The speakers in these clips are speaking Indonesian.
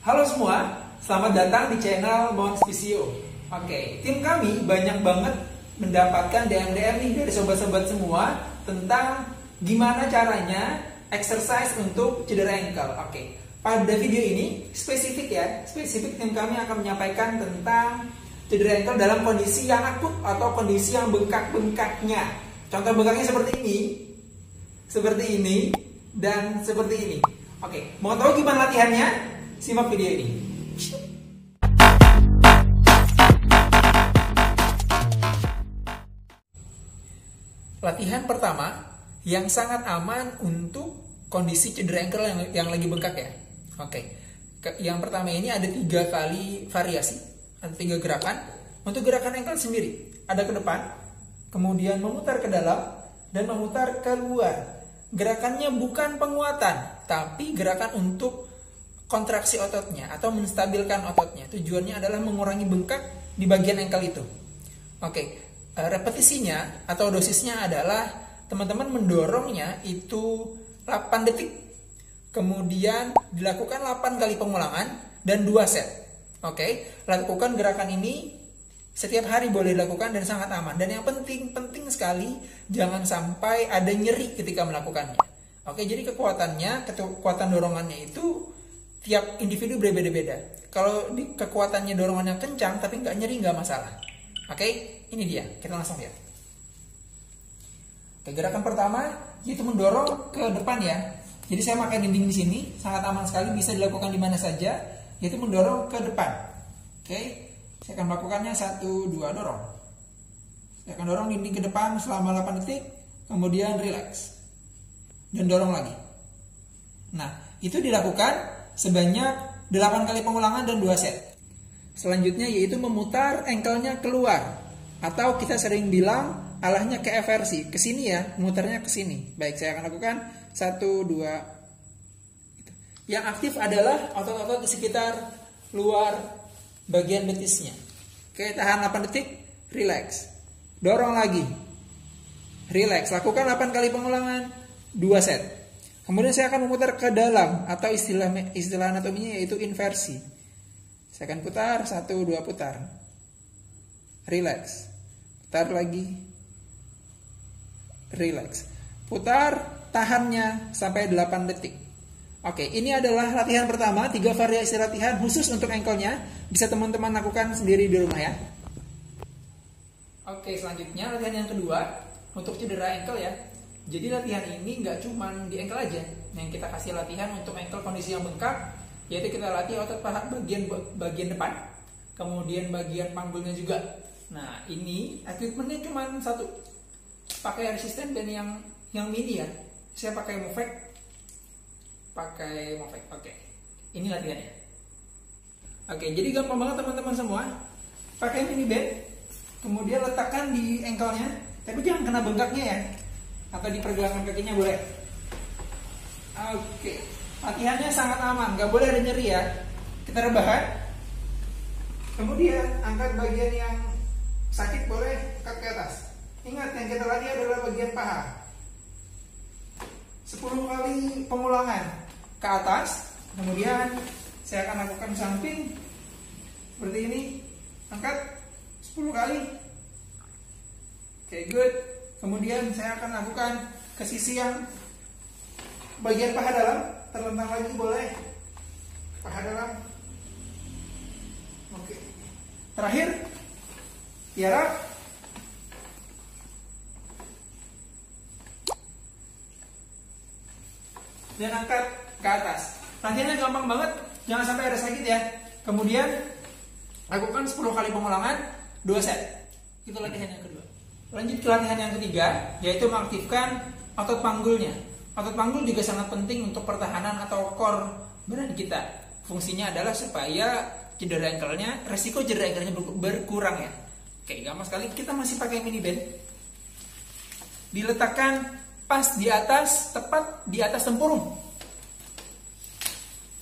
Halo semua, selamat datang di channel Mons Physio. Oke, tim kami banyak banget mendapatkan DM nih dari sobat-sobat semua tentang gimana caranya exercise untuk cedera ankle. Oke, pada video ini spesifik tim kami akan menyampaikan tentang cedera ankle dalam kondisi yang akut atau kondisi yang bengkak-bengkaknya. Contoh bengkaknya seperti ini, dan seperti ini. Oke, mau tahu gimana latihannya? Simak video ini. Latihan pertama yang sangat aman untuk kondisi cedera ankle yang lagi bengkak ya. Oke, yang pertama ini ada 3 kali variasi, ada 3 gerakan. Untuk gerakan ankle sendiri, ada ke depan, kemudian memutar ke dalam, dan memutar keluar. Gerakannya bukan penguatan, tapi gerakan untuk kontraksi ototnya atau menstabilkan ototnya. Tujuannya adalah mengurangi bengkak di bagian ankle itu. Oke, repetisinya atau dosisnya adalah teman-teman mendorongnya itu 8 detik. Kemudian dilakukan 8 kali pengulangan dan 2 set. Oke, lakukan gerakan ini setiap hari boleh dilakukan dan sangat aman. Dan yang penting sekali jangan sampai ada nyeri ketika melakukannya. Oke, jadi kekuatan dorongannya itu tiap individu berbeda-beda. Kalau kekuatannya dorongannya kencang tapi nggak nyeri nggak masalah. Oke, ini dia. Kita langsung lihat. Oke, gerakan pertama yaitu mendorong ke depan ya. Jadi saya pakai dinding di sini, sangat aman sekali, bisa dilakukan di mana saja. Yaitu mendorong ke depan. Oke, saya akan melakukannya 1, 2, dorong. Saya akan dorong dinding ke depan selama 8 detik, kemudian relax dan dorong lagi. Nah, itu dilakukan sebanyak 8 kali pengulangan dan 2 set. Selanjutnya yaitu memutar ankle-nya keluar, atau kita sering bilang arahnya ke eversi, ke sini ya, memutarnya ke sini. Baik, saya akan lakukan 1, 2. Yang aktif adalah otot-otot di sekitar luar bagian betisnya. Oke, tahan 8 detik, relax. Dorong lagi. Relax, lakukan 8 kali pengulangan, 2 set. Kemudian saya akan memutar ke dalam, atau istilah anatominya yaitu inversi. Saya akan putar, 1, 2 putar. Relax. Putar lagi. Relax. Putar, tahannya sampai 8 detik. Oke, ini adalah latihan pertama, 3 variasi latihan khusus untuk ankle-nya. Bisa teman-teman lakukan sendiri di rumah ya. Oke, selanjutnya latihan yang kedua untuk cedera ankle ya. Jadi latihan ini nggak cuma di ankle aja. Yang kita kasih latihan untuk ankle kondisi yang bengkak, yaitu kita latih otot paha bagian depan, kemudian bagian panggulnya juga. Nah, ini equipmentnya cuma 1. Pakai resisten band yang mini ya. Saya pakai Movec. Oke, ini latihannya. Oke, jadi gampang banget teman-teman semua. Pakai mini band, kemudian letakkan di ankle-nya, tapi jangan kena bengkaknya ya, atau di pergelangan kakinya boleh. Oke, latihannya sangat aman, nggak boleh ada nyeri ya. Kita rebahan, kemudian angkat bagian yang sakit, boleh angkat ke atas. Ingat, yang kita latih adalah bagian paha. 10 kali pengulangan ke atas, kemudian saya akan lakukan samping seperti ini, angkat 10 kali. Oke, good. Kemudian saya akan lakukan ke sisi yang bagian paha dalam, terlentang lagi boleh, paha dalam. Oke, terakhir tiarap. Dan angkat ke atas. Latihannya gampang banget, jangan sampai ada sakit ya. Kemudian lakukan 10 kali pengulangan, 2 set. Itu latihan yang kedua. Lanjut ke latihan yang ketiga, yaitu mengaktifkan otot panggulnya. Otot panggul juga sangat penting untuk pertahanan atau core badan kita. Fungsinya adalah supaya cedera ankle-nya, resiko cedera ankle-nya berkurang ya. Oke, gampang sekali. Kita masih pakai mini band. Diletakkan pas di atas, tepat di atas tempurung.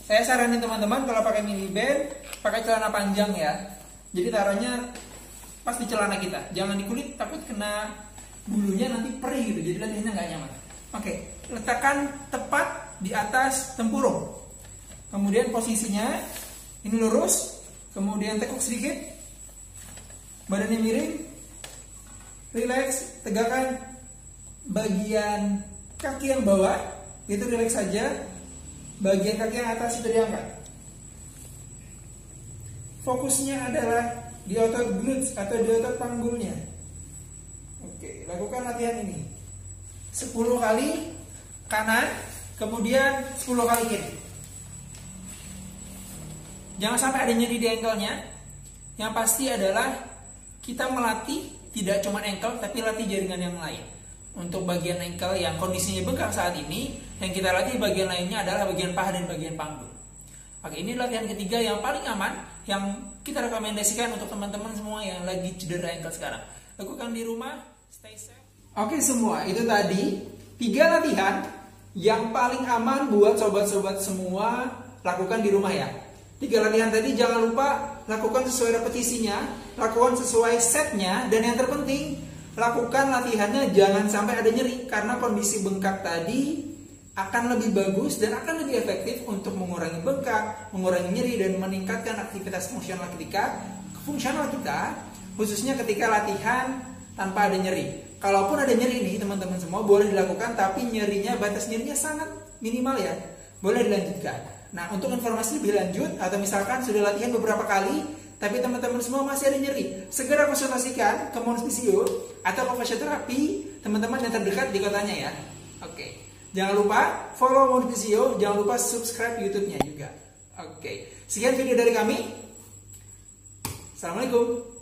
Saya saranin teman-teman kalau pakai mini band, pakai celana panjang ya. Jadi taruhnya pas di celana kita, jangan di kulit, takut kena bulunya nanti perih gitu. Jadi latihannya nggak nyaman. Oke, letakkan tepat di atas tempurung. Kemudian posisinya Ini lurus, kemudian tekuk sedikit, badannya miring, relax, tegakkan bagian kaki yang bawah, itu relax saja, bagian kaki yang atas itu diangkat. Fokusnya adalah di otot glutes atau di otot panggulnya. Oke, lakukan latihan ini 10 kali kanan, kemudian 10 kali kiri. Jangan sampai ada nyeri di ankle-nya. Yang pasti adalah kita melatih tidak cuma ankle, tapi latih jaringan yang lain. Untuk bagian ankle yang kondisinya bengkak saat ini, yang kita latih bagian lainnya adalah bagian paha dan bagian panggul. Oke, ini latihan ketiga yang paling aman, yang kita rekomendasikan untuk teman-teman semua yang lagi cedera ankle sekarang. Lakukan di rumah, stay safe. Oke semua, itu tadi 3 latihan yang paling aman buat sobat-sobat semua lakukan di rumah ya. 3 latihan tadi jangan lupa lakukan sesuai repetisinya, lakukan sesuai setnya, dan yang terpenting lakukan latihannya jangan sampai ada nyeri, karena kondisi bengkak tadi akan lebih bagus dan akan lebih efektif untuk mengurangi bengkak, mengurangi nyeri, dan meningkatkan aktivitas fungsional kita, khususnya ketika latihan tanpa ada nyeri. Kalaupun ada nyeri nih teman-teman semua boleh dilakukan, tapi batas nyerinya sangat minimal ya, boleh dilanjutkan. Nah, untuk informasi lebih lanjut atau misalkan sudah latihan beberapa kali tapi teman-teman semua masih ada nyeri, segera konsultasikan ke Mons Physio atau ke fisioterapi teman-teman yang terdekat di kotanya ya. Oke. Jangan lupa follow Mons Physio, jangan lupa subscribe YouTube-nya juga. Oke. Sekian video dari kami. Assalamualaikum.